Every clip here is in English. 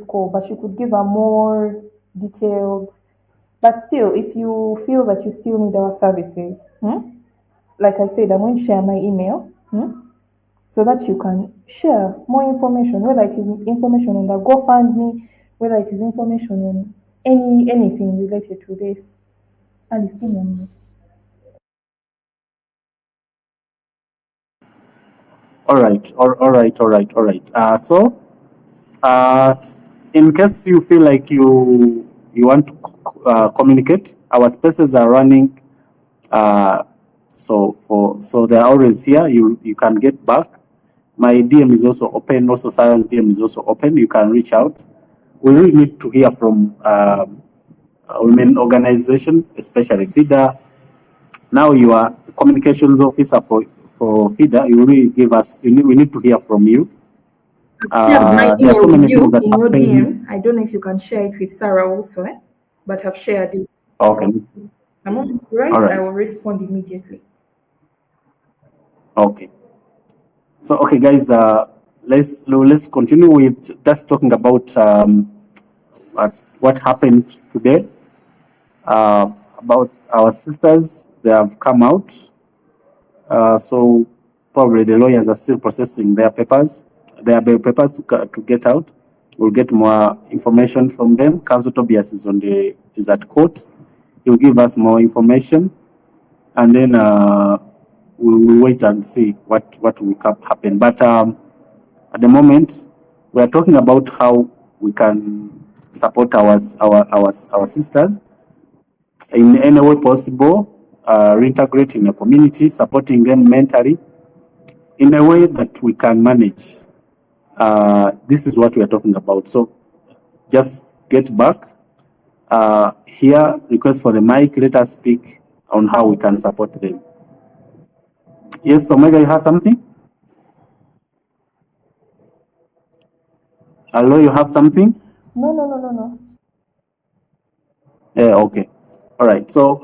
call, but you could give a more detailed. But still, if you feel that you still need our services, like I said, I'm going to share my email so that you can share more information, whether it is information on the GoFundMe, whether it is information on anything related to this. Alice, give me a minute. All right. In case you feel like you want to communicate, our spaces are running. So they're always here. You can get back. My DM is also open. Also, Sarah's DM is also open. You can reach out. We really need to hear from women organization, especially FIDA. Now you are communications officer for FIDA. You really give us. We need to hear from you. My There are email so many with things you that in your happen. DM. I don't know if you can share it with Sarah also, but I've shared it. Okay. The moment you write, All I right. will respond immediately. Okay. So, okay, guys, let's continue with just talking about what happened today. About our sisters, they have come out. So probably the lawyers are still processing their papers. Their papers to get out. We'll get more information from them. Council Tobias is at court. He'll give us more information, and then we will wait and see what will happen. But at the moment, we are talking about how we can support our sisters in any way possible, reintegrate in the community, supporting them mentally in a way that we can manage. This is what we are talking about. So just get back here, request for the mic. Let us speak on how we can support them. Yes, Omega, you have something? Hello, you have something? No. Yeah, okay. All right. So,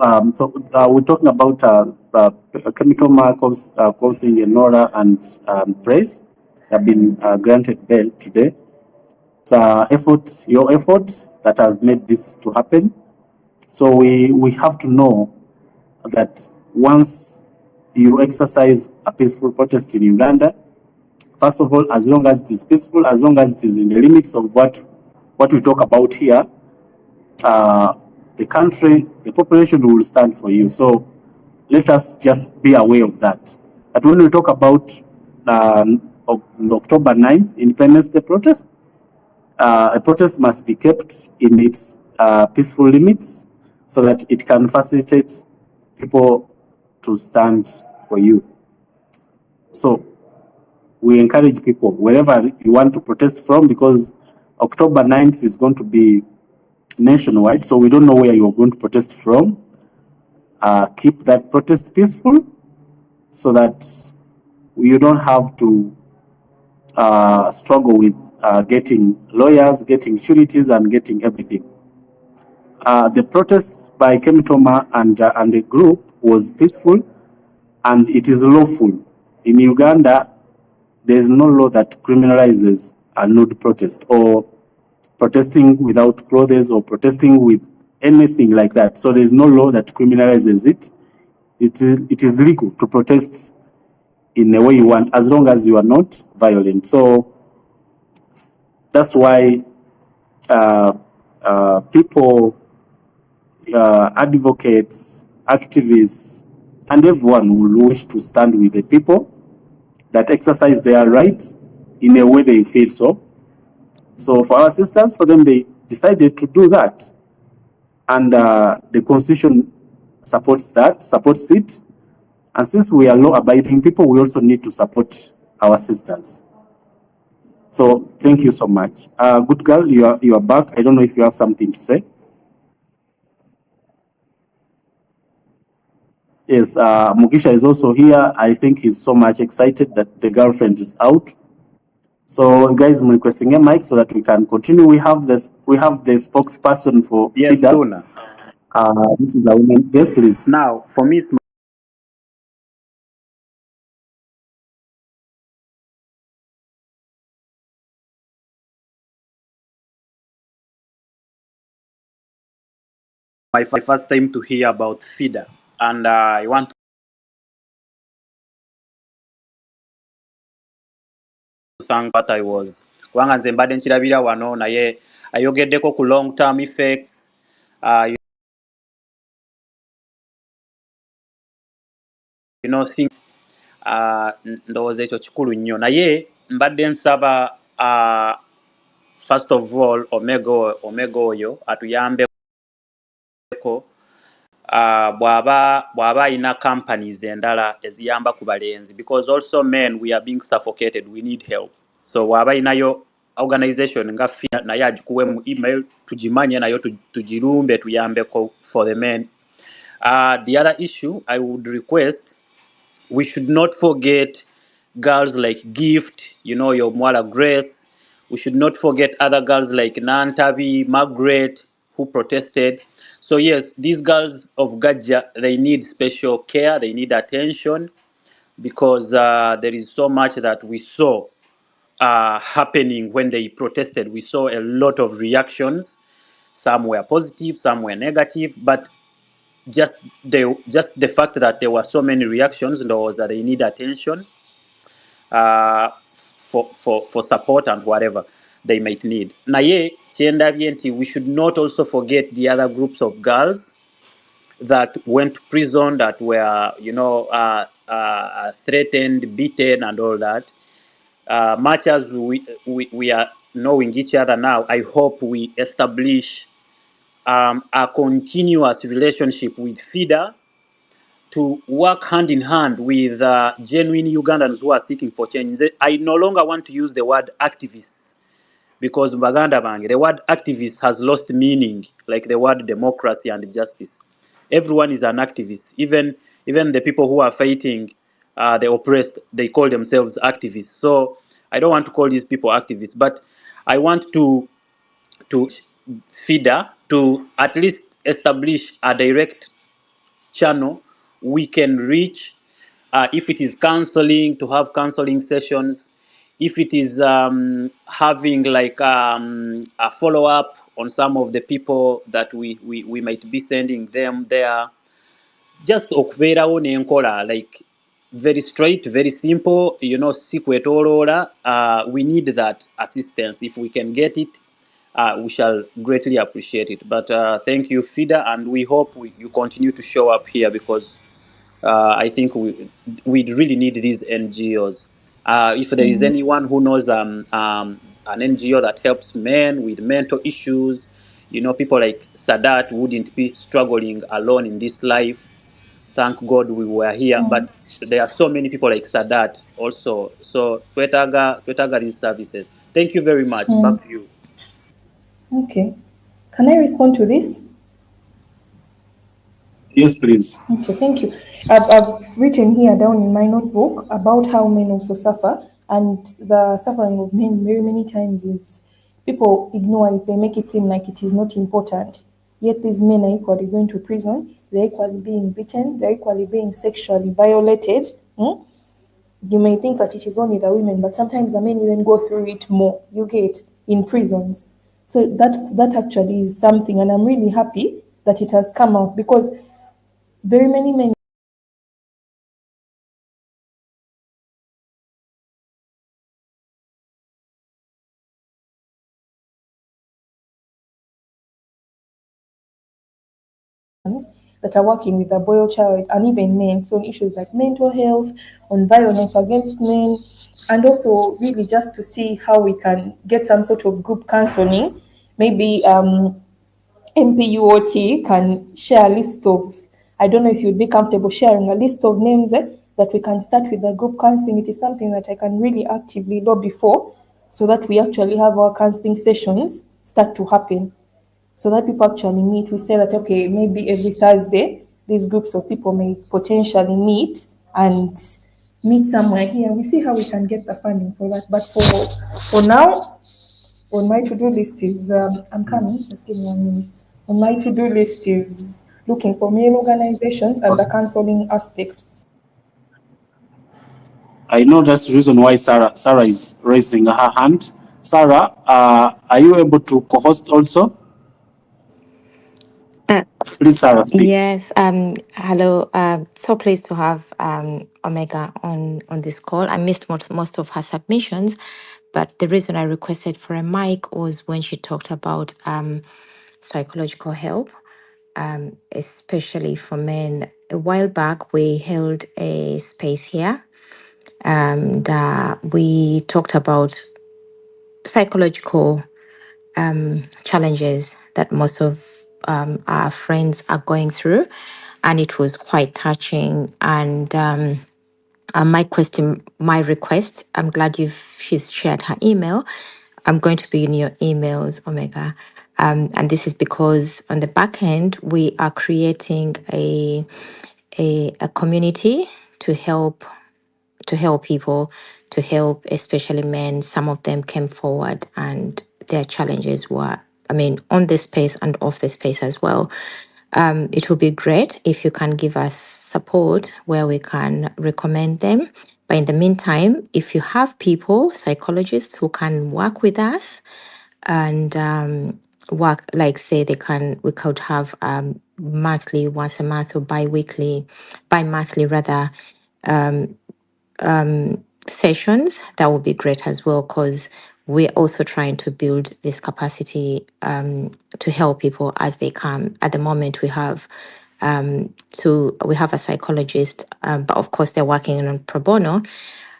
we're talking about chemical markers causing Nora and Praise have been granted bail today. It's your effort that has made this to happen. So we have to know that once you exercise a peaceful protest in Uganda, first of all, as long as it is peaceful, as long as it is in the limits of what we talk about here, the country, the population will stand for you. So let us just be aware of that. But when we talk about October 9th, Independence Day protest, a protest must be kept in its peaceful limits so that it can facilitate people to stand for you. So we encourage people, wherever you want to protest from, because October 9th is going to be nationwide, so we don't know where you're going to protest from. Keep that protest peaceful so that you don't have to struggle with getting lawyers, getting sureties, and getting everything. The protest by Kemitoma and the group was peaceful, and it is lawful. In Uganda, there is no law that criminalizes a nude protest or protesting without clothes or protesting with anything like that. So there is no law that criminalizes it. It is legal to protest in the way you want, as long as you are not violent. So that's why people, advocates, activists, and everyone will wish to stand with the people that exercise their rights in a way they feel so. So for our sisters, for them, they decided to do that. And the Constitution supports it. And since we are law-abiding people, we also need to support our sisters. So thank you so much. Good girl, you are back. I don't know if you have something to say. Yes, Mugisha is also here. I think he's so much excited that the girlfriend is out. So guys, I'm requesting a mic so that we can continue. We have the spokesperson for FIDA. Donna. This is the woman. Yes, please. Now, for me, it's my first time to hear about FIDA, and I want to thank what I was. Kubanga nze mbadde nkirabira wano naye ayogeddeko ku long term effects. You know, things ndowooza ekyo kikulu nnyo naye mbadde nsaba first of all omega oyo atuyambeko bw'aba ayina companies endala eziyamba ku balenzi, because also men we are being suffocated, we need help. So bw'aba ayinayo organization nga FIDA naye agikuwe mu email tugimanye nayo tugirumbe tuyambeko for the men. The other issue I would request, we should not forget girls like Gift, you know, your Mwala Grace. We should not forget other girls like Nantabi, Margaret, who protested. So yes, these girls of Gaja, they need special care, they need attention, because there is so much that we saw happening when they protested. We saw a lot of reactions. Some were positive, some were negative, but just the fact that there were so many reactions was that they need attention for support and whatever they might need. Naye kyendabye nti we should not also forget the other groups of girls that went to prison, that were, you know, threatened, beaten, and all that. Much as we are knowing each other now, I hope we establish a continuous relationship with FIDA to work hand in hand with genuine Ugandans who are seeking for change. I no longer want to use the word activists, because Baganda Bange, the word activist has lost meaning, like the word democracy and justice. Everyone is an activist. Even the people who are fighting the oppressed, they call themselves activists. So I don't want to call these people activists, but I want to FIDA to at least establish a direct channel we can reach. If it is counseling, to have counseling sessions. If it is having like a follow-up on some of the people that we might be sending them there. Just okubeerawo n'enkola, like very straight, very simple, you know, si kwetooloola. We need that assistance. If we can get it, we shall greatly appreciate it. But thank you, FIDA, and we hope you continue to show up here, because I think we really need these NGOs. If there is anyone who knows an NGO that helps men with mental issues, you know, people like Sadat wouldn't be struggling alone in this life. Thank God we were here, but there are so many people like Sadat also. So twetaga these services. Thank you very much. Back to you. Okay. Can I respond to this? Yes, please. Okay, thank you. I've written here down in my notebook about how men also suffer, and the suffering of men very many times is people ignore it. They make it seem like it is not important. Yet these men are equally going to prison. They're equally being beaten. They're equally being sexually violated. You may think that it is only the women, but sometimes the men even go through it more. You get in prisons. So that actually is something, and I'm really happy that it has come out, because very many men that are working with the boy child, and even men, so on issues like mental health, on violence against men, and also really just to see how we can get some sort of group counseling. Maybe MPUOT can share a list of, I don't know if you'd be comfortable sharing a list of names that we can start with the group counseling. It is something that I can really actively lobby for, so that we actually have our counseling sessions start to happen, so that people actually meet. We say that, okay, maybe every Thursday, these groups of people may potentially meet and meet somewhere here. We see how we can get the funding for that. But for now, on my to-do list is, I'm coming, just give me 1 minute. On my to-do list is looking for male organizations and the counseling aspect. I know that's the reason why Sarah is raising her hand. Sarah, are you able to co-host also? Uh, Please, Sarah, speak. yes. Hello. So pleased to have Omega on this call. I missed most of her submissions, but the reason I requested for a mic was when she talked about psychological help, especially for men. A while back, we held a space here, and we talked about psychological challenges that most of our friends are going through. And it was quite touching. And my request, I'm glad she's shared her email. I'm going to be in your emails, Omega. And this is because on the back end, we are creating a community to help people, to help especially men. Some of them came forward and their challenges were, I mean, on the space and off the space as well. It will be great if you can give us support where we can recommend them. But in the meantime, if you have people, psychologists who can work with us and work, like say we could have monthly, once a month, or bi-monthly rather, sessions, that would be great as well, because we're also trying to build this capacity to help people as they come. At the moment, we have a psychologist, but of course they're working on pro bono,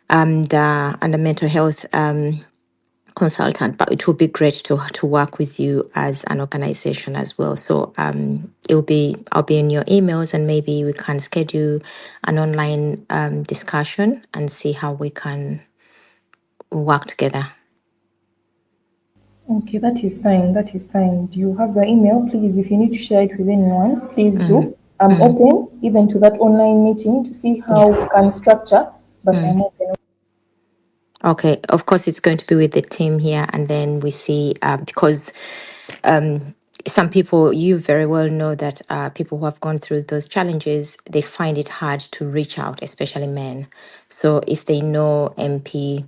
and a mental health consultant. But it would be great to work with you as an organization as well. So I'll be in your emails, and maybe we can schedule an online discussion and see how we can work together. Okay, that is fine. That is fine. Do you have the email? Please, if you need to share it with anyone, please do. I'm open even to that online meeting to see how Yeah. we can structure, but I'm open. Okay. Of course, it's going to be with the team here, and then we see because some people, you very well know that people who have gone through those challenges, they find it hard to reach out, especially men. So if they know MP,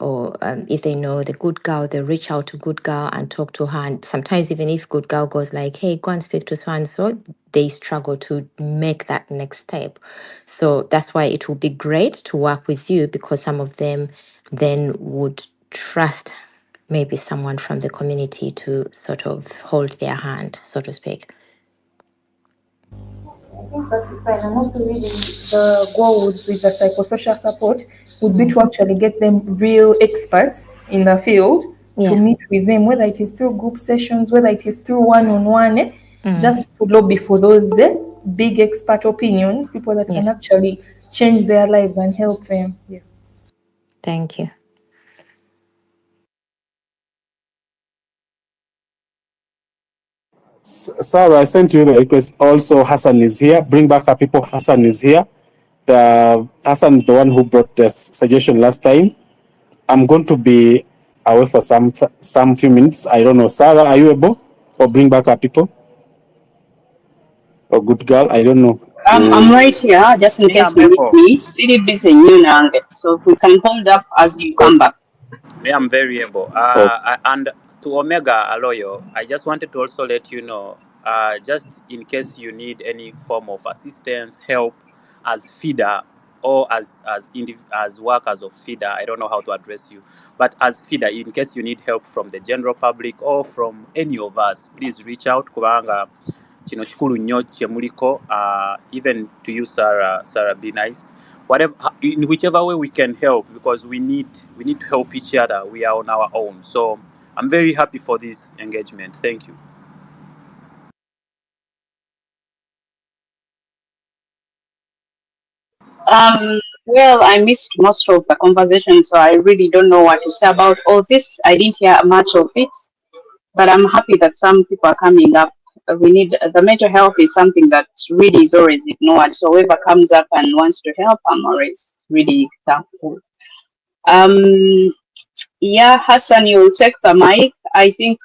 or if they know the good girl, they reach out to good girl and talk to her. And sometimes even if good girl goes like, hey, go and speak to so and so, they struggle to make that next step. So that's why it will be great to work with you, because some of them then would trust maybe someone from the community to sort of hold their hand, so to speak. I think that is fine. And also, really, the goal with the psychosocial support would be to actually get them real experts in the field to Yeah. meet with them, whether it is through group sessions, whether it is through one-on-one, just to lobby for those big expert opinions, people that Yeah. can actually change their lives and help them. Yeah. Thank you. Sarah, I sent you the request. Also, Hassan is here. Bring back our people. Hassan is here. Hassan, the one who brought the suggestion last time. I'm going to be away for some few minutes. I don't know. Sarah, are you able? Or bring back our people? Or good girl? I don't know. I'm right here, just in Me, case I'm you need able. me. City is a new number, so we can hold up as you Oh, come back. Me, I'm very able. oh. And to Omega Aloyo, I just wanted to also let you know, just in case you need any form of assistance, help as feeder or as workers of feeder. I don't know how to address you, but as feeder, in case you need help from the general public or from any of us, please reach out. Kubanga kino kikulu nnyo kye muliko, even to you, Sarah, be nice, whatever, in whichever way we can help, because we need to help each other. We are on our own. So I'm very happy for this engagement. Thank you. Well, I missed most of the conversation, so I really don't know what to say about all this. I didn't hear much of it, but I'm happy that some people are coming up. We need the mental health is something that really is always ignored. So whoever comes up and wants to help, I'm always really thankful. Um, Yeah, Hassan, you'll take the mic. I think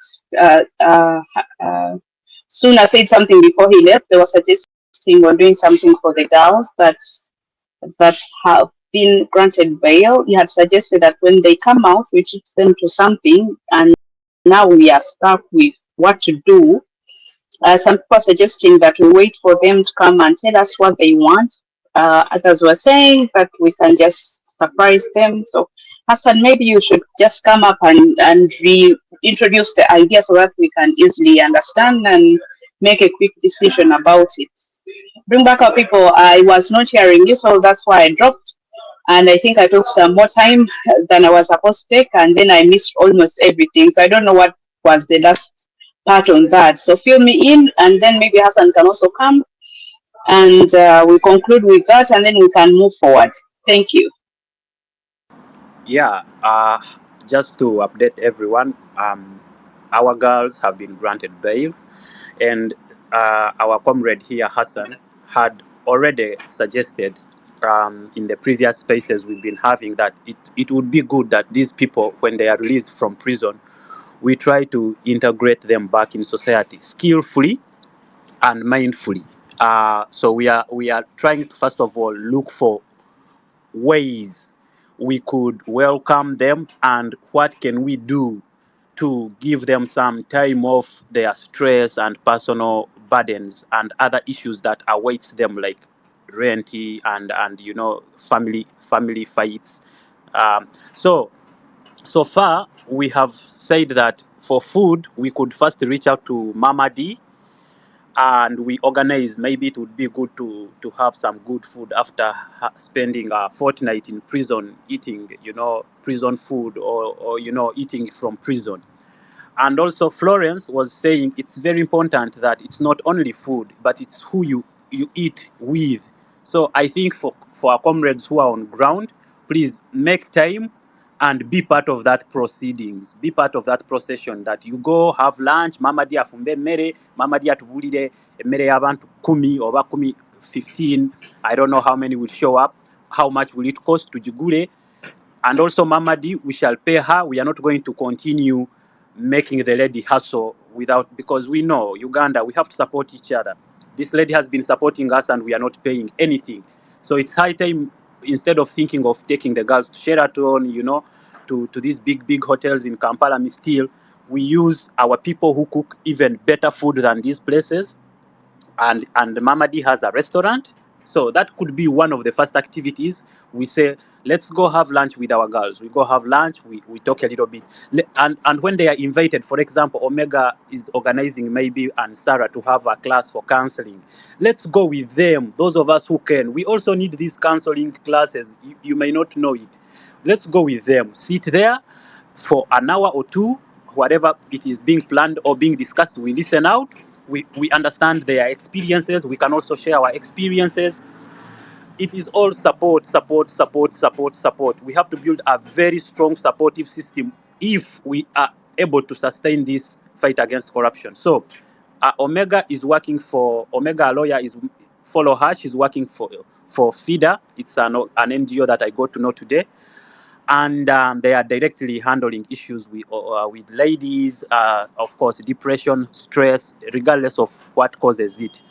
Suna said something before he left. They were suggesting or doing something for the girls that have been granted bail. He had suggested that when they come out, we teach them to something, and now we are stuck with what to do Some people are suggesting that we wait for them to come and tell us what they want. Others were saying that we can just surprise them. So, Hassan, maybe you should just come up and reintroduce the idea so that we can easily understand and make a quick decision about it. Bring back our people. I was not hearing you, so that's why I dropped. And I think I took some more time than I was supposed to take, and then I missed almost everything. So I don't know what was the last part on that. So fill me in, and then maybe Hassan can also come, and we conclude with that, and then we can move forward. Thank you. Yeah, just to update everyone, our girls have been granted bail, and our comrade here, Hassan, had already suggested in the previous spaces we've been having that it would be good that these people, when they are released from prison, we try to integrate them back in society skillfully and mindfully. So we are trying to first of all look for ways we could welcome them and what can we do to give them some time off their stress and personal burdens and other issues that awaits them, like rent and family fights. So far we have said that for food we could first reach out to Mama D, and we organize, maybe it would be good to have some good food after spending a fortnight in prison eating prison food, or eating from prison. And also Florence was saying it's very important that it's not only food but it's who you eat with. So I think for our comrades who are on ground, please make time and be part of that proceedings, be part of that procession, that you go have lunch, mama di afumbe mmere, mama di atubulire emmere y'abantu 10 oba 15. I don't know how many will show up, how much will it cost to jigule. And also Mamadi, we shall pay her. We are not going to continue making the lady hustle because we know Uganda, we have to support each other. This lady has been supporting us and we are not paying anything. So it's high time, instead of thinking of taking the girls to Sheraton, to these big hotels in Kampala, still, we use our people who cook even better food than these places. And Mamadi has a restaurant. So that could be one of the first activities. We say, let's go have lunch with our girls. We go have lunch, we talk a little bit. And when they are invited, for example, Omega is organizing maybe and Sarah to have a class for counseling. Let's go with them, those of us who can. We also need these counseling classes. You may not know it. Let's go with them. Sit there for an hour or two, whatever it is being planned or being discussed, we listen out, we understand their experiences, we can also share our experiences. It is all support. We have to build a very strong supportive system if we are able to sustain this fight against corruption. So Omega is working for Omega, a lawyer, is follow her. She's working for FIDA. It's an NGO that I got to know today, and they are directly handling issues with ladies, of course, depression, stress, regardless of what causes it.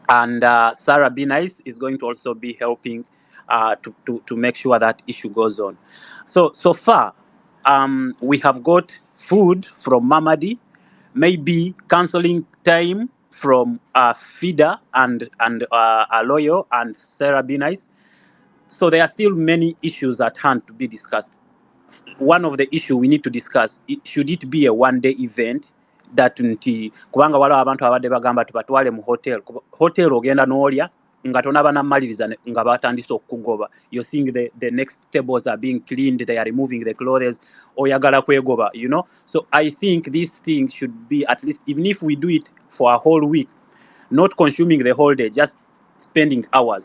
And Sarah Be Nice is going to also be helping to make sure that issue goes on. So far, we have got food from Mamadi, maybe counseling time from Fida and Aloyo and Sarah Be Nice. So there are still many issues at hand to be discussed. One of the issue we need to discuss, should it be a one-day event that nti kubanga waliwo abantu abadde bagamba tubatwale mu hotel ogenda n'olya nga tonaba namaliriza nga batandise okugoba. You're seeing the next tables are being cleaned, they are removing the clothes, oyagala kwegoba, So I think this thing should be, at least even if we do it for a whole week, not consuming the whole day, just spending hour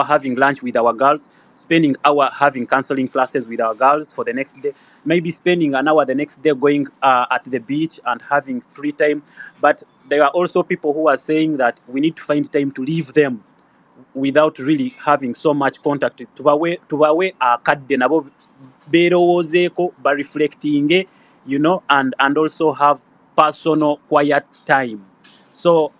having lunch with our girls, spending hour having counseling classes with our girls for the next day, maybe spending an hour the next day going at the beach and having free time. But there are also people who are saying that we need to find time to leave them without really having so much contact. Tubawe akadde nabo berowozeeko, reflecting, and also have personal quiet time. So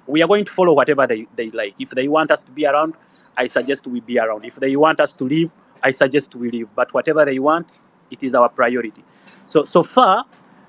we are going to follow whatever they like. If they want us to be around, I suggest we be around. If they want us to leave, I suggest we leave. But whatever they want, it is our priority. So far,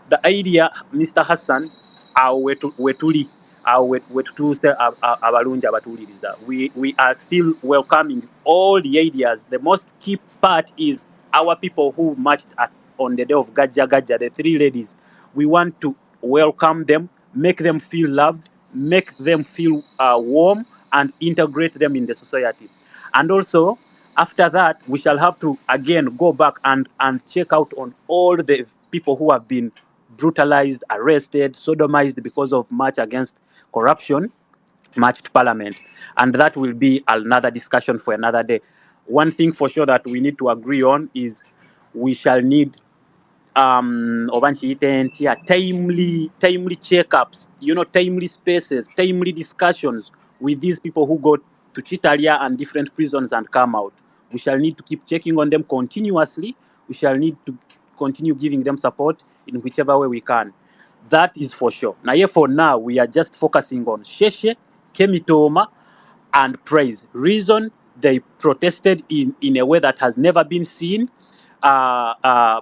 the idea, Mr. Hassan, awo wetuli awo wetutuuse abalungi abatuwuliriza. We are still welcoming all the ideas. The most key part is our people who marched on the day of Gajja, the three ladies. We want to welcome them, make them feel loved, make them feel warm, and integrate them in the society. And also, after that, we shall have to again go back and check out on all the people who have been brutalized, arrested, sodomized because of march against corruption, marched parliament. And that will be another discussion for another day. One thing for sure that we need to agree on is we shall need timely checkups, timely spaces, timely discussions with these people who go to Chitalia and different prisons and come out. We shall need to keep checking on them continuously. We shall need to continue giving them support in whichever way we can. That is for sure. Now, for now, we are just focusing on Sheshe, Kemitoma, and Praise. Reason they protested in a way that has never been seen.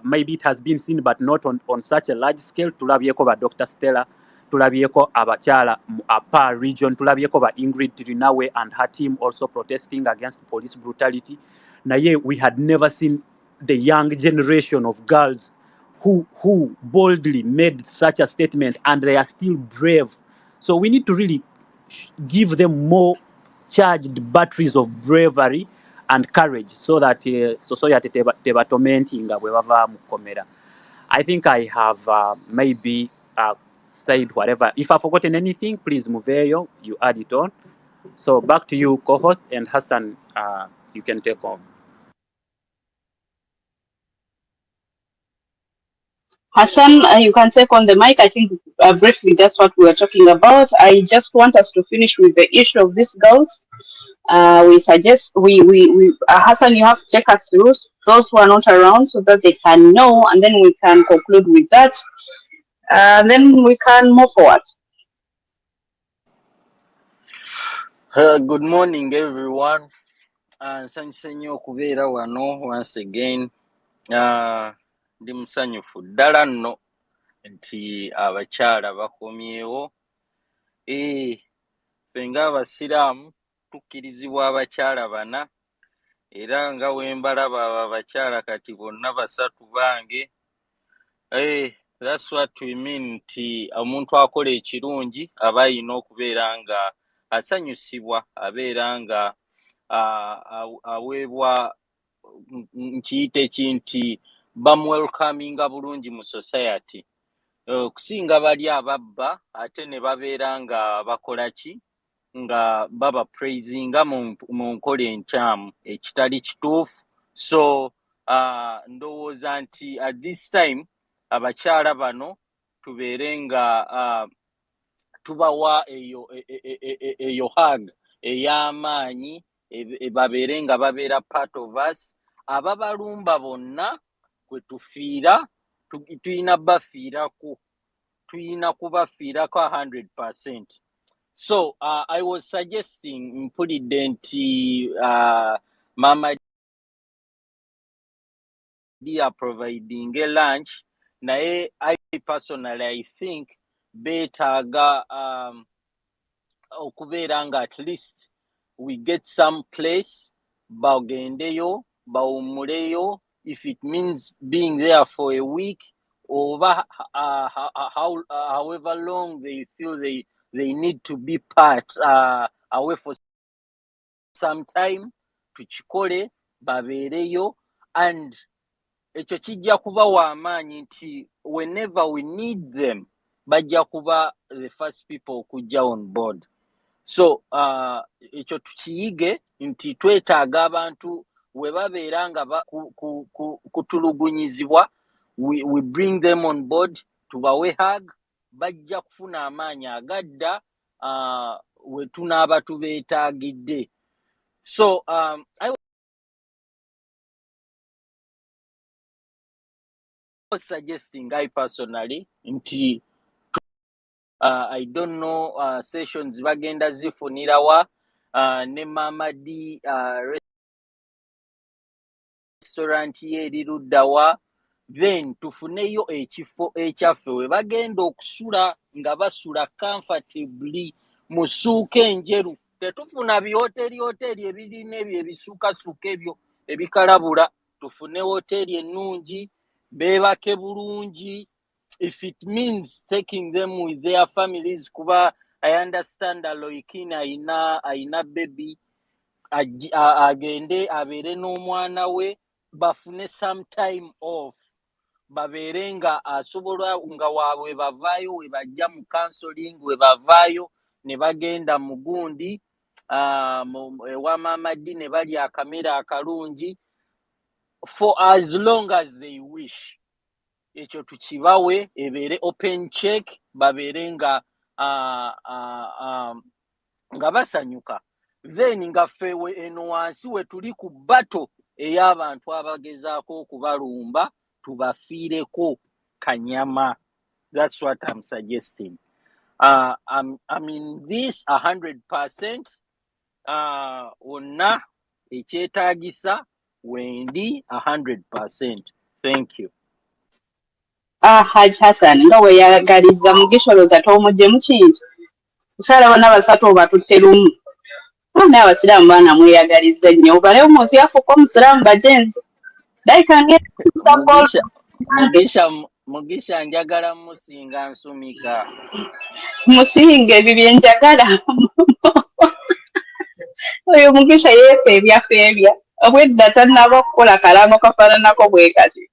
Maybe it has been seen, but not on such a large scale. Tulabyeko ba Dr. Stella, tulabyeko abakyala apa region, tulabyeko ba Ingrid Tirinawe and her team also protesting against police brutality. Naye, we had never seen the young generation of girls who boldly made such a statement, and they are still brave. So we need to really give them more charged batteries of bravery and courage so that society tebatomentinga bwe bava mu kkomera. I think I have maybe said whatever. If I've forgotten anything, please Muveyo, you add it on. So back to you, co-host, and Hassan, you can take on. Hassan, you can take on the mic. I think briefly that's what we were talking about. I just want us to finish with the issue of these girls. We suggest Hassan, you have to take us through those who are not around so that they can know, and then we can conclude with that. Then we can move forward. Good morning, everyone. Nsanyuse nnyo okubeera wano once again. Ndi musanyufu ddala nno nti abakyala bakomyewo. Ffe ng'Abasiraamu tukkirizibwa abakyala bana, era nga bwe mbalaba abo abakyala kati bonna basatu bange. That's what we mean nti omuntu akola ekirungi aba alina okubeera nga asanyusibwa, abeera nga aweebwa nkiyite ki nti bamwelcaminga bulungi mu society. Kusinga bali ababba ate ne babeera nga bakola ki, nga baba praisinga mu nkola enkyamu ekitali kituufu. So ndowooza nti at this time abakyala bano tubeere nga tubawa eyo hug ey'amaanyi, babeere nga babeera part of us. Ababalumba bonna kwe tufiira tuyina bafiirako, tuyina kubafiirako 100%. So I was suggesting, mpulidde nti Mama Dia providing a lunch, naye I personally I think beetaaga okubeera nga at least we get some place, bagendeyo, bawumuleyo, if it means being there for a week, or however long they feel they need to be part away for some time, tukikole, babeereyo, and ekyo kijja kubawa amaanyi nti whenever we need them bajja kuba the first people okujja on board. So ekyo tukiyige nti twetaaga abantu we babeera nga kutulugunyizibwa, we bring them on board, tubawe hug, bajja kufuna amaanyi agadda we tunaaba tubeetaagidde. So I was suggesting, I personally, nti I don't know sessions bagenda zifunirawa ne Mama D restaurant ye eri luddawa, then tufuneyo ekifo ekyaffe we bagenda okusula nga basula comfortably mu ssuuka enjeru. Tetufuna bihoteri ebirina ebyo ebisuukasuuka ebyo ebikalabula. Tufune hoteri ennungi, beebake bulungi. If it means taking them with their families, kuba I understand Aloikina aina baby, agende abeere n'omwana we, bafune some time off, babeere nga asobola nga waabwe bavaayo we bajja mu counseling, we bavaayo ne bagenda mu gundi ewa Maama Ddi ne balya akamere akalungi for as long as they wish. Ekyo tukibawe, ebeere open check, babeere nga nga basanyuka. Then nga fewe eno wansi we tuli ku bato ey'abantu abagezaako okubalumba tubafiireko kanyama. That's what I'm suggesting. I mean this 100%. Wonna ekyetaagisa wendi 100%. Thank you. Haj Hassan nga we yagaliza Mugisha olowooza toomugye mu kintu mukyala bonna basatu obatutte lumu naye abasiraamu baana mweyagaliza nnyo obalewo omuntu yafuuka omusiraamu bajenzi Mugisha njagala musinga nsumika musinga ebyo byenjagala oyo Mugisha yeefa ebyafeebya obwedda tannaba okukola kalango kafaananako bwe kati.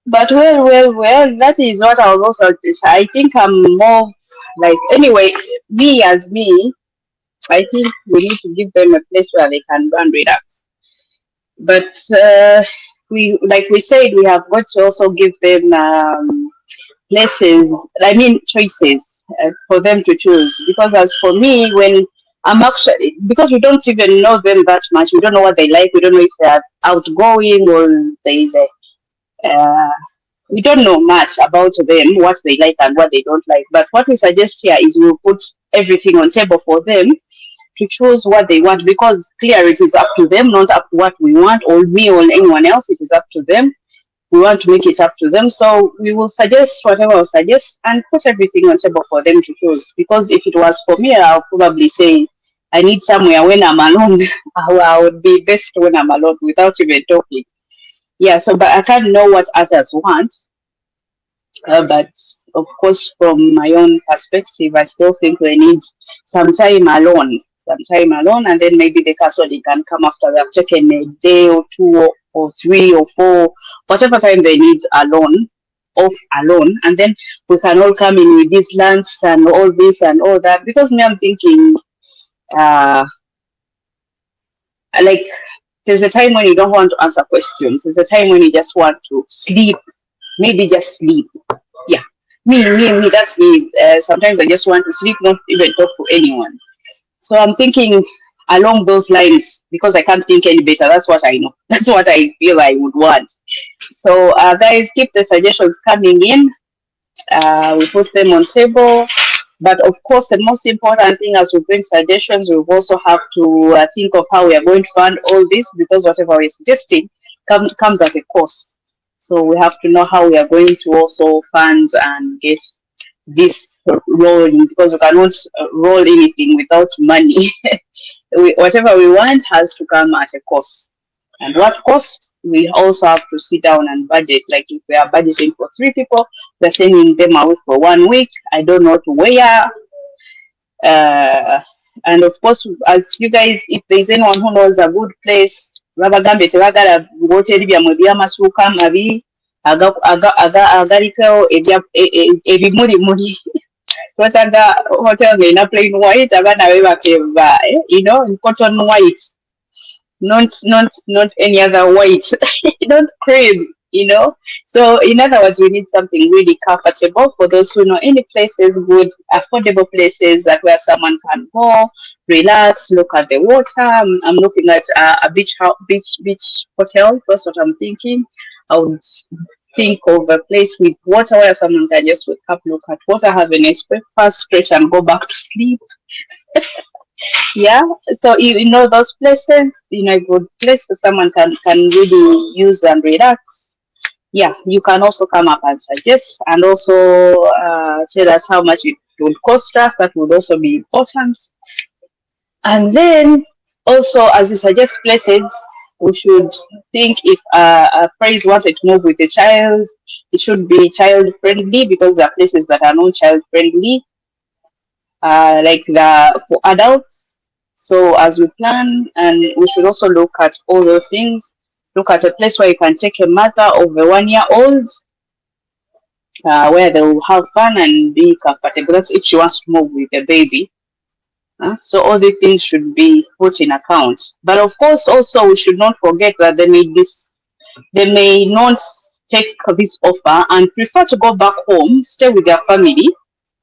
But well, that is what I was also, I think I'm more like, anyway, me, I think we need to give them a place where they can go and relax. But like we said, we have got to also give them choices for them to choose. Because as for me, when I'm actually, because we don't even know them that much, we don't know what they like, we don't know if they are outgoing or we don't know much about them, what they like and what they don't like. But what we suggest here is we'll put everything on table for them to choose what they want, because clearly it is up to them, not up to what we want or me or anyone else. It is up to them. We want to make it up to them. So we will suggest whatever we suggest and put everything on table for them to choose. Because if it was for me, I'll probably say I need somewhere when I'm alone. I would be best when I'm alone without even talking. Yeah, so but I can't know what others want. But of course, from my own perspective, I still think they need some time alone, and then maybe the counseling can come after they've taken a day or 2 or 3 or 4, whatever time they need alone, and then we can all come in with this lunch and all this and all that. Because me, I'm thinking, like, there's a time when you don't want to answer questions. There's a time when you just want to sleep. Maybe just sleep. Yeah. Me, that's me. Sometimes I just want to sleep, not even talk to anyone. So I'm thinking along those lines, because I can't think any better. That's what I know. That's what I feel I would want. So guys, keep the suggestions coming in. We put them on table. But of course, the most important thing as we bring suggestions, we also have to think of how we are going to fund all this, because whatever we're suggesting comes at a cost. So we have to know how we are going to also fund and get this rolling, because we cannot roll anything without money. Whatever we want has to come at a cost. And what cost, we also have to sit down and budget. Like if we are budgeting for 3 people, we're sending them away for 1 week. I don't know to where. And of course, as you guys, if there's anyone who knows a good place, babagambe tebagala hoteri byamwe by'amasuuka mabi agaliko ebimulimuli twetaga hotel ng'erina plain white, abaana bebakeva cotton white, not any other white. Not cream, So in other words, we need something really comfortable for those who know any places, good, affordable places that where someone can go, relax, look at the water. I'm looking at a beach hotel. That's what I'm thinking. I would think of a place with water where someone can just wake up, look at water, have a nice breakfast, stretch, and go back to sleep. Yeah, so those places, a good place that someone can really use and relax. yeah, you can also come up and suggest, and also tell us how much it would cost us. That would also be important. And then also, as you suggest places, we should think if a praise wanted to move with a child, it should be child friendly, because there are places that are not child friendly, like the for adults. So as we plan, and we should also look at all those things. Look at a place where you can take a mother of a 1-year-old, where they will have fun and be comfortable. That's if she wants to move with a baby. So all these things should be put in account. But of course, also we should not forget that they may not take this offer and prefer to go back home, stay with their family,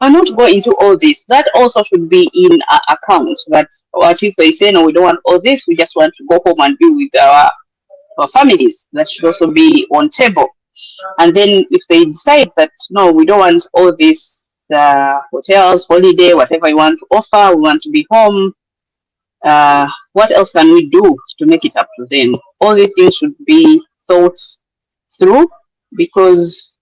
and not go into all this. That also should be in account. That what if they say no, we don't want all this, we just want to go home and be with our families. That should also be on table. And then if they decide that no, we don't want all this hotels, holiday, whatever you want to offer, we want to be home, what else can we do to make it up to them? All these things should be thought through, because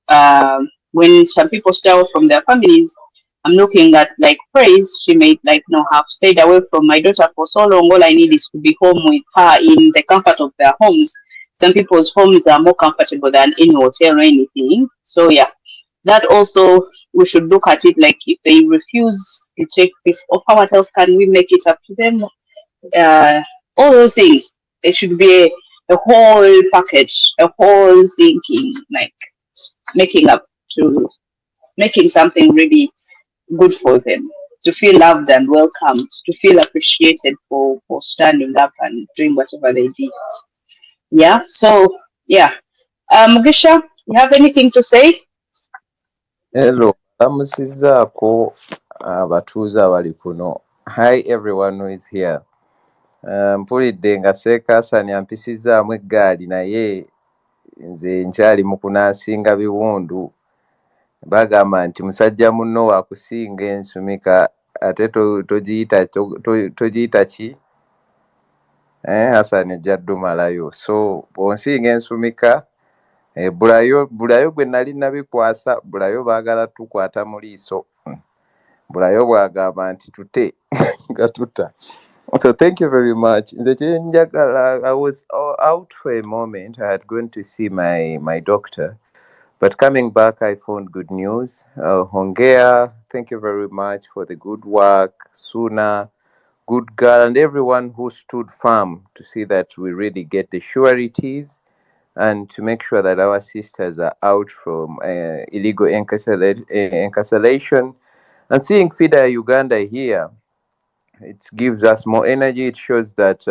when some people stay out from their families, I'm looking at like Praise, she may like have stayed away from my daughter for so long. All I need is to be home with her in the comfort of their homes. Some people's homes are more comfortable than any hotel or anything. So yeah, that also we should look at it, like if they refuse to take this offer, what else can we make it up to them? uh, all those things. It should be a whole package, a whole thinking, like making up to making something really good for them, to feel loved and welcomed, to feel appreciated for standing up and doing whatever they did. Yeah. So yeah. Mugisha, you have anything to say? Hello, bamusizaako abatuuze abali kuno. Hi everyone who is here. Mpulidde nga Sseekasani ampisizaamu eggaali naye nze nkyali mu kunaasinga biwundu. Bagamba nti musajja munno waakusinga ensumika ate togiyita ki? Hasani ojja ddumalayo. So bw'onsinga ensumika, bulayo gwe nali nabikwasa, bulayo baagala tukwata mu liiso. Bulayo bwagamba nti tute nga tuta. So thank you very much. I was out for a moment. I had gone to see my doctor. But coming back, I found good news. Hongea, thank you very much for the good work. Suna, good girl, and everyone who stood firm to see that we really get the sureties and to make sure that our sisters are out from illegal incarceration. And seeing FIDA Uganda here, it gives us more energy. It shows that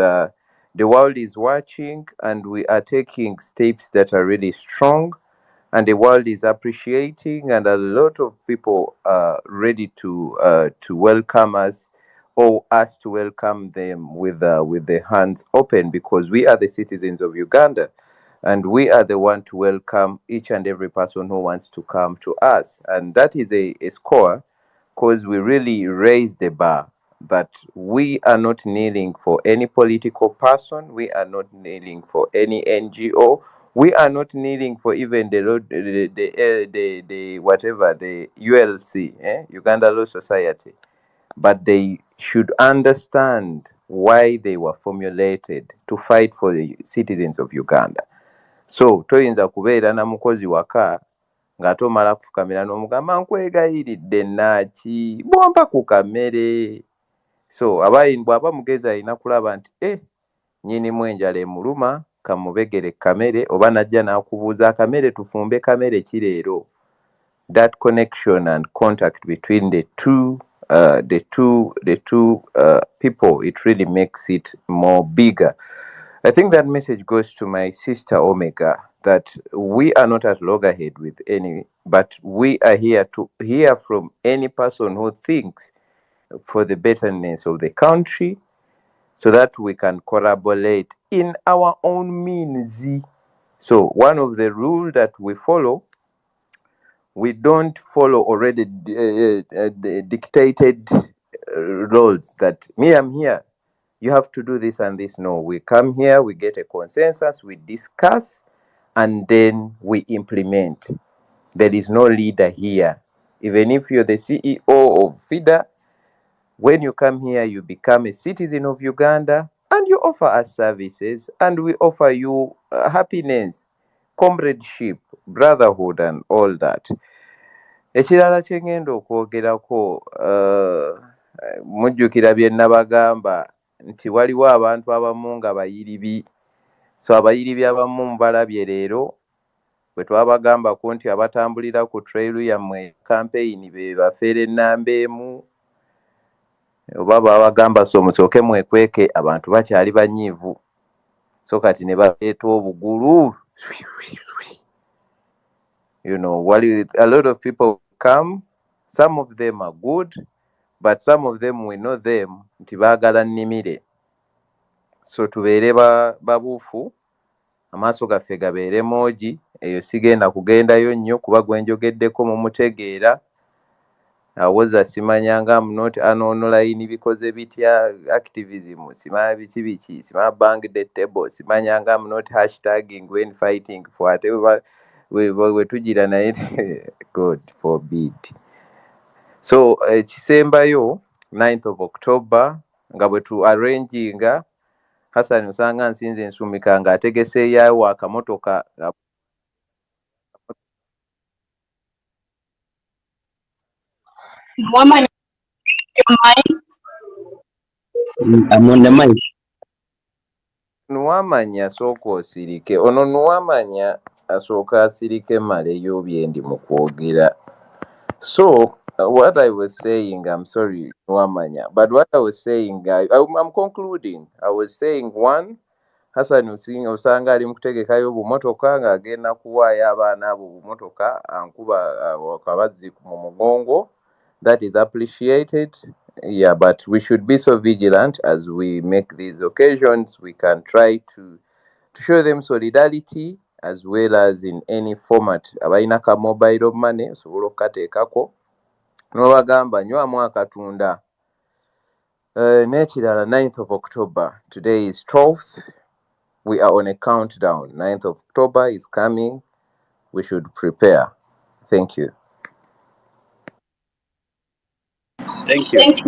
the world is watching and we are taking steps that are really strong, and the world is appreciating, and a lot of people are ready to welcome us, or us to welcome them with the hands open, because we are the citizens of Uganda, and we are the one to welcome each and every person who wants to come to us. And that is a score, because we really raise the bar that we are not kneeling for any political person, we are not kneeling for any NGO, we are not kneeling for even the whatever, the ULC, Uganda Law Society, but they should understand why they were formulated to fight for the citizens of Uganda. So toyinza kubeera na mukozi waka ng'ate omala kufukamira n'omugamba nkwegayiridde naaki bwompa ku kamere. So bw'aba mugezi alina kulaba nti nnyinimu enjala emuluma kamubegere kamere, oba najja n'akubuuza akamere tufumbe kamere ki leero. That connection and contact between the two people, it really makes it more bigger. I think that message goes to my sister Omega, that we are not at loggerhead with any, but we are here to hear from any person who thinks for the betterness of the country, so that we can collaborate in our own means. So one of the rules that we follow, we don't follow already dictated roles that me, I'm here, you have to do this and this. No, we come here, we get a consensus, we discuss, and then we implement. There is no leader here. Even if you're the CEO of FIDA, when you come here, you become a citizen of Uganda and you offer us services, and we offer you happiness, comradeship, brotherhood, and all that. Ekirala kye ngenda okwogerako, mujjukira bye nabagamba nti waliwo abantu abamu nga bayiribi. So abayiribi abamu mubalabye leero bwe twabagambako nti abatambulira ku trail yammwe campaign be bafeera ennamba emu, oba babagamba so musooke mwekweke, abantu bakyali banyiivu. So kati ne baleeta obugulu. You know, a lot of people come, some of them are good, but some of them, we know them, nti baagala nnimire. So tubeere babuufu, amaaso gaffe gabeere moogi, eyo sigenda kugendayo nnyo kuba gwe njogeddeko mumutegeera. Awoza simanyanga, I'm not online bikoze bitya activism, simanya biki, simanya bang the table, simanyanga, I'm not hashtagging when fighting for whatever we tujira naye. God forbid. So kisembayo 9th of October nga bwe tu arranginga, Hassan usanga nsinze nsumika nga ategeseeyo akamotoka. Woman, your mind. I'm on the mic. Nuwamanya asooka osirike. Ono nuwamanya asooka asirike maleyo byendi mu kwogera. So, what I was saying, I'm sorry, Nuwamanya, but what I was saying, I'm concluding. I was saying, one, Hassan osanga ali mukutegekayo bumotoka ng'agenda kuwaayo abaana abo bumotoka ankuba akabazzi mu mugongo. That is appreciated. Yeah, but we should be so vigilant as we make these occasions. We can try to show them solidarity as well as in any format. Abalina ka mobile money osobola okukateekako n'obagamba nywamu akatunda. N'ekirala 9th of October. Today is 12th. We are on a countdown. 9th of October is coming. We should prepare. Thank you. Thank you. Thank you.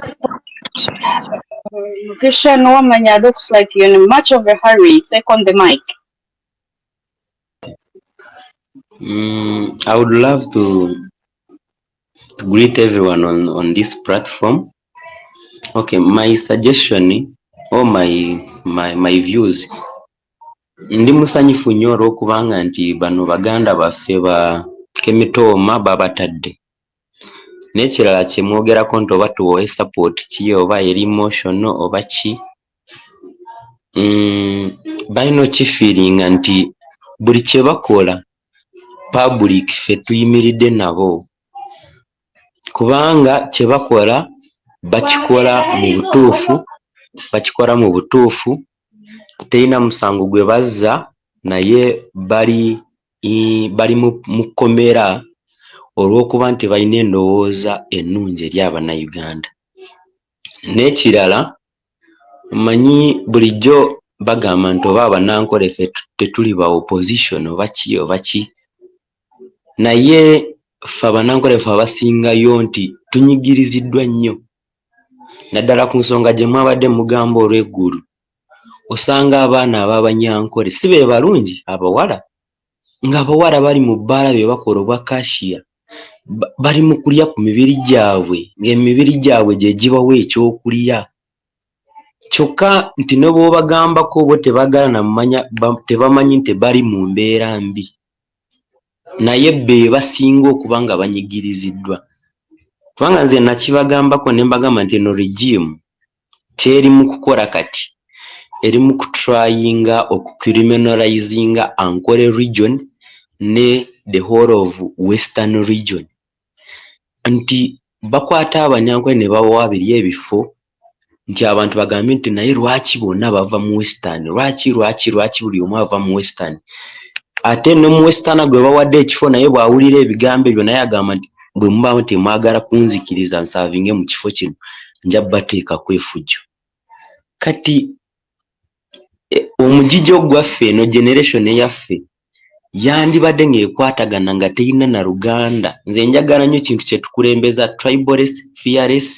Christian Wamanya, looks like you're in much of a hurry. Take on the mic. I would love to greet everyone on this platform. Okay, my suggestion or my views. Ndi musanyufu nnyo olw'okubanga nti bano baganda baffe ba Kemitooma babatadde. N'ekirala kye mwogerako nti oba tuwoye support ki oba eri emotional oba ki. Balina kifiiringa nti buli kye bakola public ffe tuyimiridde nabo. Kubanga kye bakola bakikola mu butuufu, terina musango gwe bazza naye bali mu kkomera olw'okuba nti balina endowooza ennungi eri Abannayuganda. N'ekirala mmanyi bulijjo bagamba nti oba Abanankole ffe tetuli ba opposition oba ki, naye ffe Abanankole ffe abasingayo nti tunyigiriziddwa nnyo. Naddala ku nsonga gye mwabadde mugamba olw'eggulu. Osanga abaana ab'Abanyankole si be balungi abawala, ng'abawala bali mu bbaala bye bakola obwa kashiya, bali mu kulya ku mibiri gyabwe, ng'emibiri gyabwe gye gibawa ekyokulya. Kyokka nti ne bw'obagambako bo tebamanyi nti bali mu mbeera mbi, naye be basinga okuba nga banyigiriziddwa. Kubanga nze nakibagambako ne mbagamba nti eno regime kyeri mu kukola kati eri mu kutryinga okucriminalizinga Ankole region ne the whole of western region. Nti bakwata Abanyankole ne bawaabirya ebifo nti abantu bagambye nti naye lwaki bonna bava mu western, lwaki buli omu ava mu western. Ate ne mu western gwe bawadde ekifo naye bw'awulira ebigambo ebyo naye agamba nti bwe muba temwagala kunzikiriza nsaavinge mu kifo kino nja bateekako effujjo. Kati omugijjo gwaffe eno generation eyaffe yandibadde ng'ekwatagana nga teyina na Luganda. Nze njagala nnyo kintu kye tukulembeza tribalist fearless.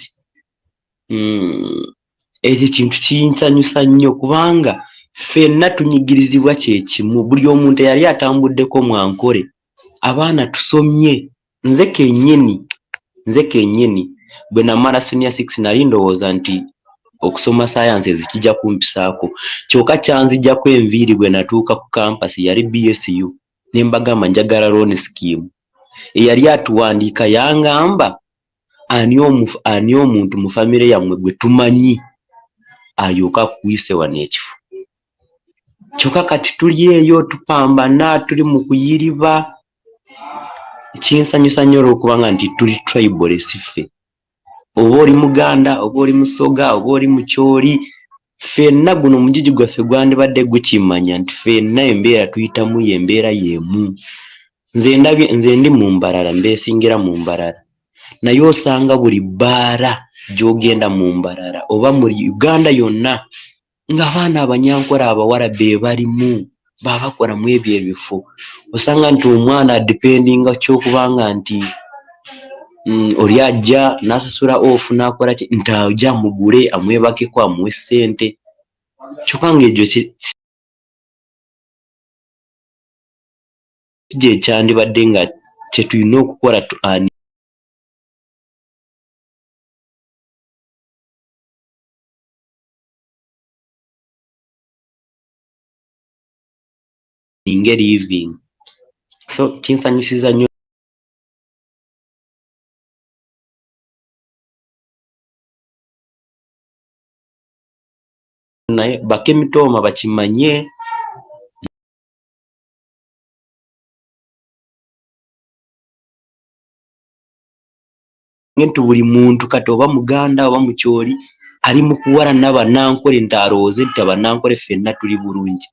Ekyo kintu kinsanyusa nnyo kubanga ffenna tunyigirizibwa kye kimu. Buli omuntu eyali atambuddeko Mwankole, abaana tusomye. Nze kennyini bwe namala senior 6 nali ndowooza nti okusoma sciences kijja kumpisaako, kyokka kyanzijjako enviiri bwe natuuka ku campus yali BSU ne mbagamba njagala loan scheme. Eyali atuwandiika yangamba ani omuntu mu famire yammwe gwe tumanyi ayooka akuyise wano ekifo. Kyokka kati tuli eyo tupambana, tuli mu kuyiriba. Kinsanyusa nnyo olw'okubanga nti tuli tribalist ffe. Oba oli Muganda, oba oli Musoga, oba oli Mukyoli, ffenna guno omugigi gwaffe gwandibadde gukimanya nti ffenna embeera tuyitamu y'embeera y'emu. Nze ndi mu Mbarara, mbeesingira mu Mbarara, naye osanga buli bbaara gy'ogenda mu Mbarara oba muri Uganda yonna ng'abaana Abanyankole abawala be balimu babakolamu ebyo ebifo. Osanga nti omwana adipendinga kyokubanga nti oli ajja n'asasula off n'akola ki nti ajja mugule amwebakeko amuwe ssente. Kyokka ng'ekyo gye kyandibadde nga kye tulina okukola living. So kinsanyusiza nnyo naye bakemitooma bakimanye. Nti buli muntu kati oba Muganda oba Mukyoli ali mu kuwalana Banankole nti alowooze nti Abanankole ffenna tuli bulungi.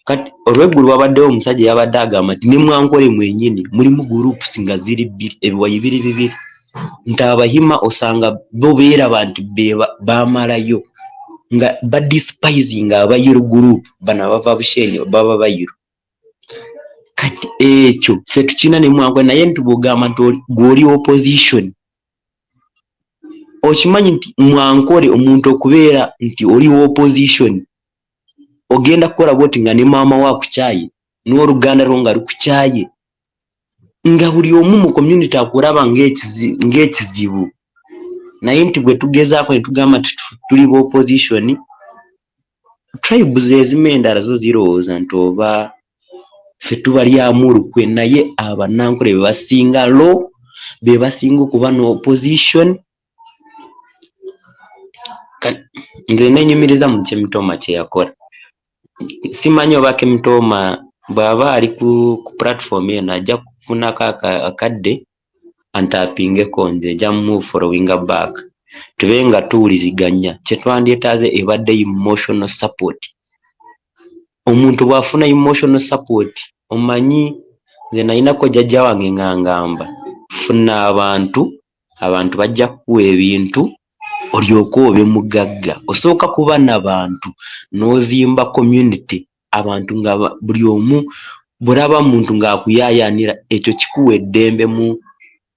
Kati olw'eggulu wabaddewo omusajja yabadde agamba nti ne Mwankole mwenyini mulimu groups nga ziri bbiri, ebiwayi bibiri, nti Abahima osanga bo beeraba nti baamalayo nga badespizing Abayiru group, bano abava Bushenyi baba Bayiru. Kati ekyo ffe tukina ne Mwankole, naye nti bw'ogamba nti gw'oli opposition, okimanyi nti Mwankole omuntu okubeera nti oli opposition ogenda kukola bwoti nga ne maama wa kukyaye n'Oluganda lwo nga lukukyaye, nga buli omu mu community akulaba ng'ekizibu. Naye nti bwe tugezaako ne tugamba nti tuli opposition, tribes ezimu endala zo zirowooza nti oba ffe tubalyamu olukwe, naye Abanankole be basinga be basinga okuba n'opposition. Nze neenyumiriza mu Kemitooma kye yakola. Simanyi oba Kemitooma bw'aba ali ku platform eno ajja kufunako akadde antapingeko, nze nja move following back tube nga tuwuliziganya. Kye twandyetaaze ebadde emotional support. Omuntu bw'afuna emotional support, omanyi nze nayinako jjajja wange ng'angamba funa abantu bajja kukuwa ebintu olyoke obe mugagga. Osooka kuba n'abantu n'ozimba community, abantu nga buli omu bulaba muntu ng'akuyaayaanira, ekyo kikuwa eddembe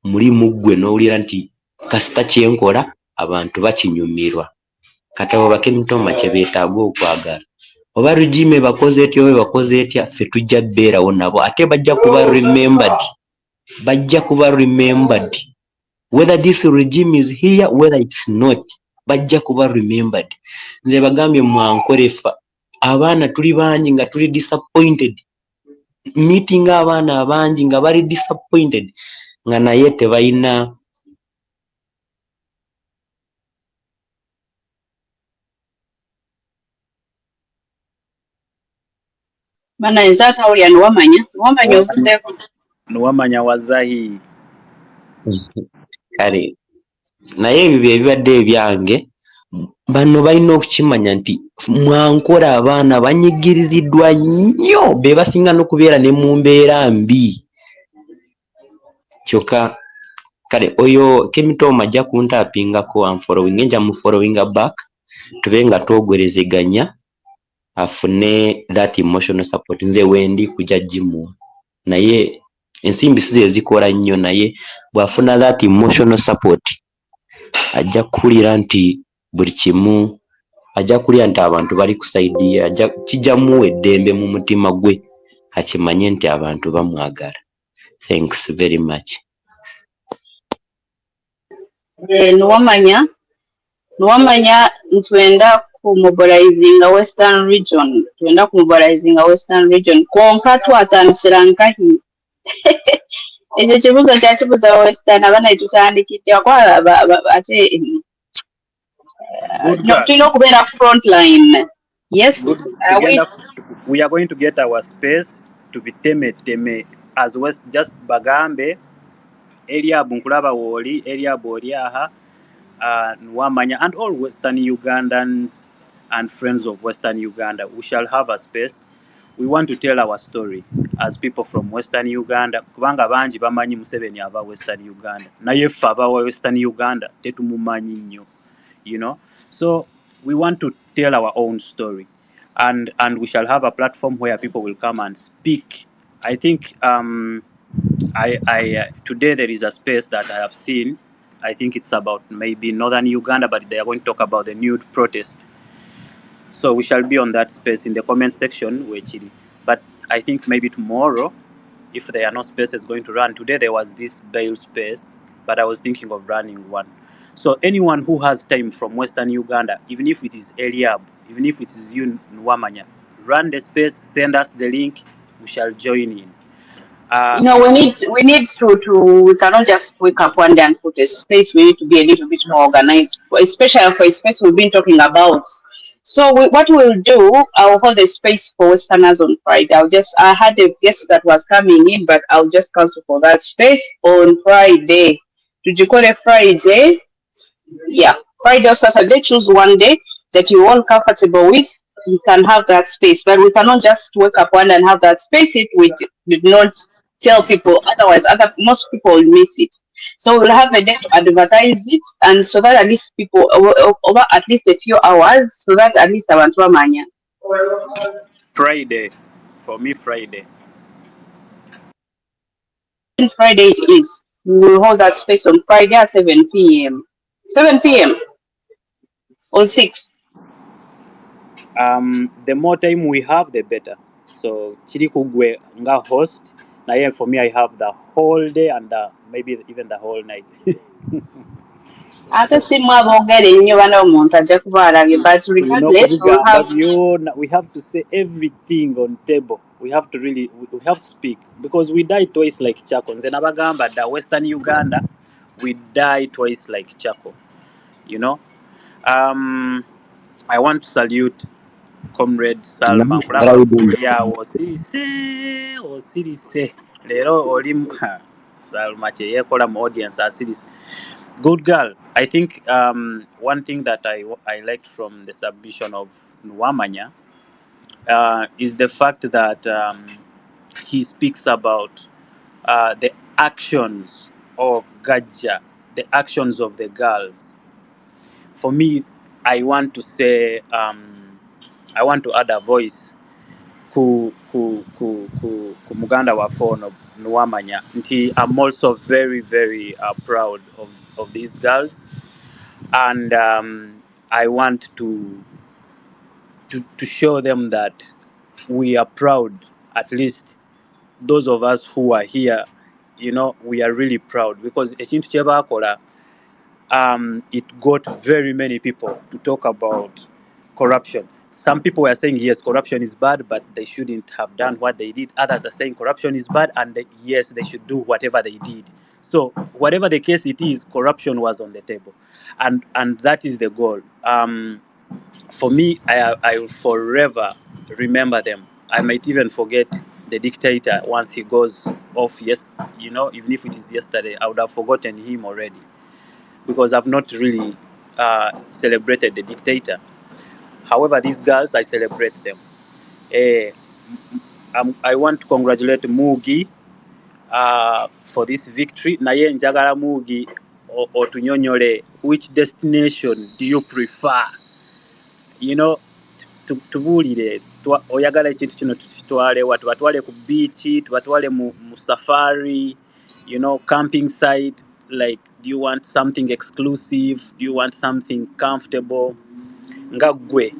mulimu ggwe n'owulira nti kasita kyenkola abantu bakinyumirwa. Kati abo Bakemitooma kye beetaaga okwagala. Oba regime bakoze etya oba bakoze etya, ffe tujja bbeerawo nabo ate bajja kuba remembered. Whether this regime is here, whether it's not, bajja kuba remembered. Nze bagambye Mwankole ffa abaana tuli bangi nga tuli disappointed, meeting abaana abangi nga bali disappointed nga naye tebalina Bana nzata awulya niwamanya ovuddeko. Niwamanya wazahi. kale naye ebyo ebibadde ebyange. Bano balina okukimanya nti Mwankole abaana banyigiriziddwa nnyo, be basinga n'okubeera ne mu mbeera mbi. Kyokka kale oyo Kemitooma ajja kuntapingako unfollowing, nja mu following back tube nga twogwerezeganya afune that emotional support. Nze wendi kujja jimu naye ensimbi si ze zikola nnyo, naye bw'afuna that emotional support ajja kuwulira nti buli kimu, ajja kuwulira nti abantu bali ku sayidi ye, kijja muwa eddembe mu mutima gwe akimanye nti abantu bamwagala. Thanks very much. Nwamanya ntwenda kumumobilizinga Western Region, konka twatandikira nkahi ekyo kibuzo kyakibuza Western abana tutandikidde ate Good girl. tulina okubeera front line. Yes. Good. We are going to get our space to be teme as West, just Bagambe, area Bunkulaba Woli, area Boriaha, Nwamanya, and all Western Ugandans and friends of Western Uganda. We shall have a space. We want to tell our story as people from Western Uganda. Kubanga banji bamanyi Museveni ava Western Uganda. Naye ffe ava Western Uganda tetumumanyi nnyo. You know, so we want to tell our own story, and we shall have a platform where people will come and speak. I think today there is a space that I have seen. I think it's about maybe northern Uganda, but they are going to talk about the nude protest. So we shall be on that space in the comment section. But I think maybe tomorrow, if there are no spaces going to run. Today there was this bail space, but I was thinking of running one. So anyone who has time from Western Uganda, even if it is Eliab, even if it is you, Nwamanya, run the space, send us the link, we shall join in. We need to we cannot just wake up one day and put a space. We need to be a little bit more organized, especially for a space we've been talking about. So what we'll do, I'll hold a space for Westerners on Friday. I had a guest that was coming in, but I'll just cancel for that space on Friday. Did you call it Friday? Yeah, Friday or Saturday, choose one day that you're all comfortable with. You can have that space, but we cannot just wake up one and have that space if we did not tell people. Otherwise, most people will miss it. So we'll have a day to advertise it, and so that at least people over at least a few hours, so that at least abantu bamanya. Friday, for me, Friday. Friday it is. We will hold that space on Friday at 7 p.m. 7 p.m. or 6. The more time we have, the better. So Chiri Kugwe nga host. Now for me, I have the whole day and maybe even the whole night. Ate simu aboogere ennyo bana omuntu ajja kuba alabye, but regardless we have to say everything on table. We have to speak, because we die twice like Chako. Nze nabagamba da Western Uganda, we die twice like Chako. You know, I want to salute Comrade Salma. Osirise lero oli Salma kyeyekola mu audience asirise. Good girl. I think one thing that I liked from the submission of Nwamanya is the fact that he speaks about the actions of Gajja, the actions of the girls. For me, I want to say, I want to add a voice ku muganda waffe ono Nwamanya. I'm also very, very proud of these girls, and I want to show them that we are proud. At least those of us who are here, you know, we are really proud, because ekintu kye baakola, it got very many people to talk about corruption. Some people were saying, yes, corruption is bad, but they shouldn't have done what they did. Others are saying corruption is bad, and yes, they should do whatever they did. So whatever the case it is, corruption was on the table. And that is the goal. For me, I will forever remember them. I might even forget the dictator once he goes off. Yes, you know, even if it is yesterday, I would have forgotten him already, because I've not really celebrated the dictator. However, these girls, I celebrate them. I want to congratulate Mugi for this victory. Naye njagala Mugi otunyonyole, which destination do you prefer? You know, tubuulire oyagala ekintu kino tukitwale wa tubatwale ku beach tubatwale mu safari, you know, camping site. Like, do you want something exclusive? Do you want something comfortable? Nga gwe.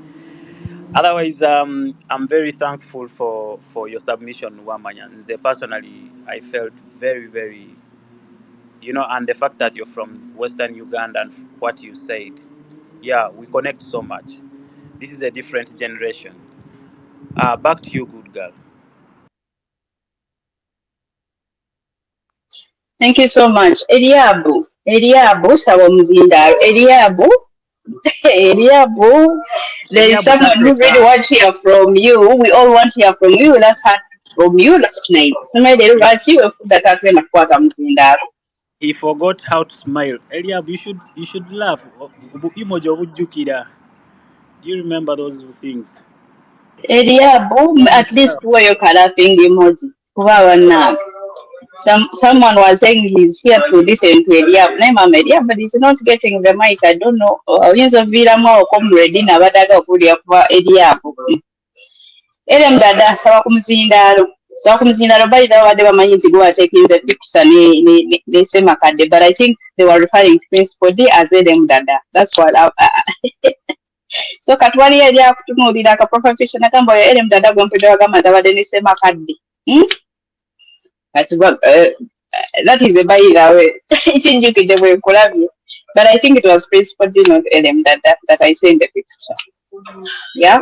Otherwise, I'm very thankful for your submission, Wamanya. Nze personally, I felt very, very, you know, and the fact that you're from Western Uganda and what you said, yeah, we connect so much. This is a different generation. Back to you, good girl. Thank you so much. Eliabu, Sawa Muzindaro. Eliabu, there is Eliabu someone who really Tateka, wants to hear from you. We all want to hear from you. Let's hear from you last night. Somebody wrote you that I can afford Muzindaro. he forgot how to smile. Eliabu, you should laugh. Imojo obujjukira. Do you remember those things? Eliabu, You at should least laugh. wear your laughing emoji. Kubawa na. Someone was saying he's here to listen to Eliab. Name Eliab, but he's not getting the mic. I don't know. Oyinza oviiramu awo comrade n'abaddaga okuwulira kuba Eliab. Era dada saba ku muzindaalo. Saba ku muzindaalo balina babadde bamanyi nti gwe ateekinze picture ne Ssemakadde, but I think they were referring to Principal D as Edem Dada. That's what so katwali yali akutunuulira akaprofession agamba oyo Edem Dada gwe mpulira bagamba nti abadde ne Ssemakadde. That is a by the way. But I think it was Principal D, not LM, that I saw in the picture. Yeah.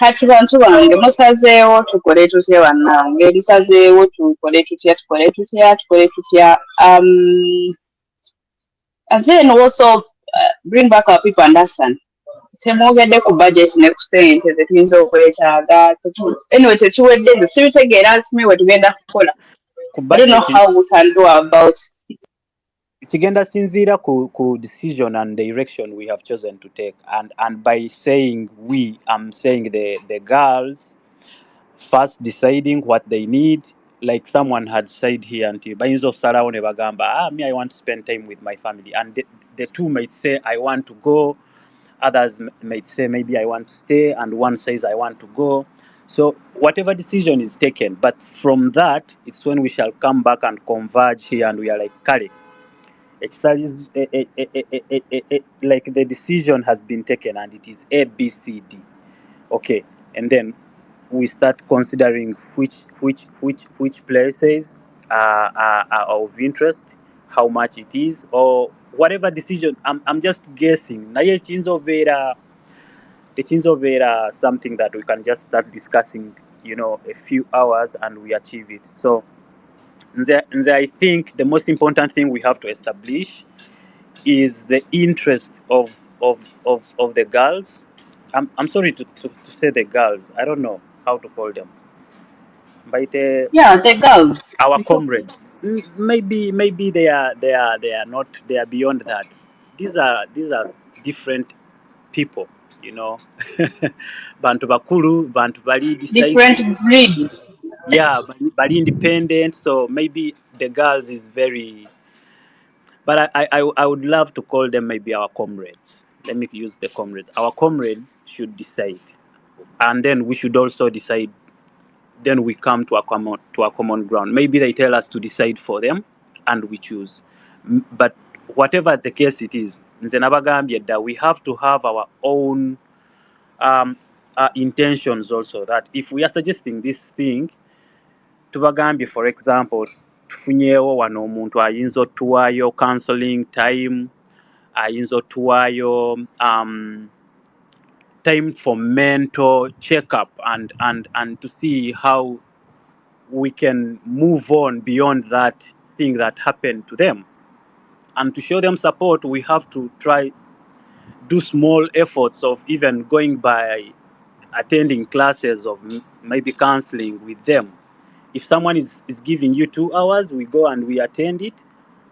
Kati bantu bange musazeewo tukole tutya bannange tusazeewo tukole tutya. And then also bring back our people understand. Temwogedde ku budget ne ku ssente ze tuyinza okwetaaga. Anyway, tetuwedde nze sibitegeera asime we tugenda kukola. I don't know how we can do about it. Kigenda sinziira ku decision and direction we have chosen to take, and by saying we, I'm saying the girls first deciding what they need. Like someone had said here, until bayinza okusalawo ne bagamba, me I want to spend time with my family, and the two might say I want to go, others might say maybe I want to stay, and one says I want to go. So whatever decision is taken, but from that it's when we shall come back and converge here, and we are like, Kale, like the decision has been taken and it is A, B, C, D. Okay, and then we start considering which places are of interest, how much it is, or whatever decision. I'm just guessing. Naye tekiyinza obeera something that we can just start discussing, you know, a few hours and we achieve it. So I think the most important thing we have to establish is the interest of the girls. I'm sorry to say the girls. I don't know how to call them. But Yeah, the girls. our It's okay. comrades. Maybe they are not, they are beyond that. These are different people, you know. Bantu bakulu, bantu bali Different decisive. breeds. Yeah, bali independent. So maybe the girls is very. But I would love to call them maybe our comrades. Let me use the comrades. Our comrades should decide, and then we should also decide. Then we come to a common ground. Maybe they tell us to decide for them, and we choose. But whatever the case it is, nze nabagambye that we have to have our own intentions also. That if we are suggesting this thing, tubagambye, for example, tufunyeewo wano omuntu ayinza otuwaayo counseling time, ayinza otuwaayo time for mental checkup, and to see how we can move on beyond that thing that happened to them. And to show them support, we have to try do small efforts of even going by attending classes of maybe counseling with them. If someone is giving you 2 hours, we go and we attend it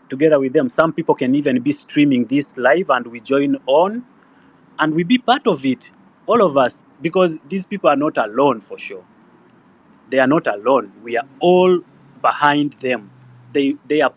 together with them. Some people can even be streaming this live and we join on and we be part of it, all of us, because these people are not alone for sure. They are not alone. We are all behind them. They are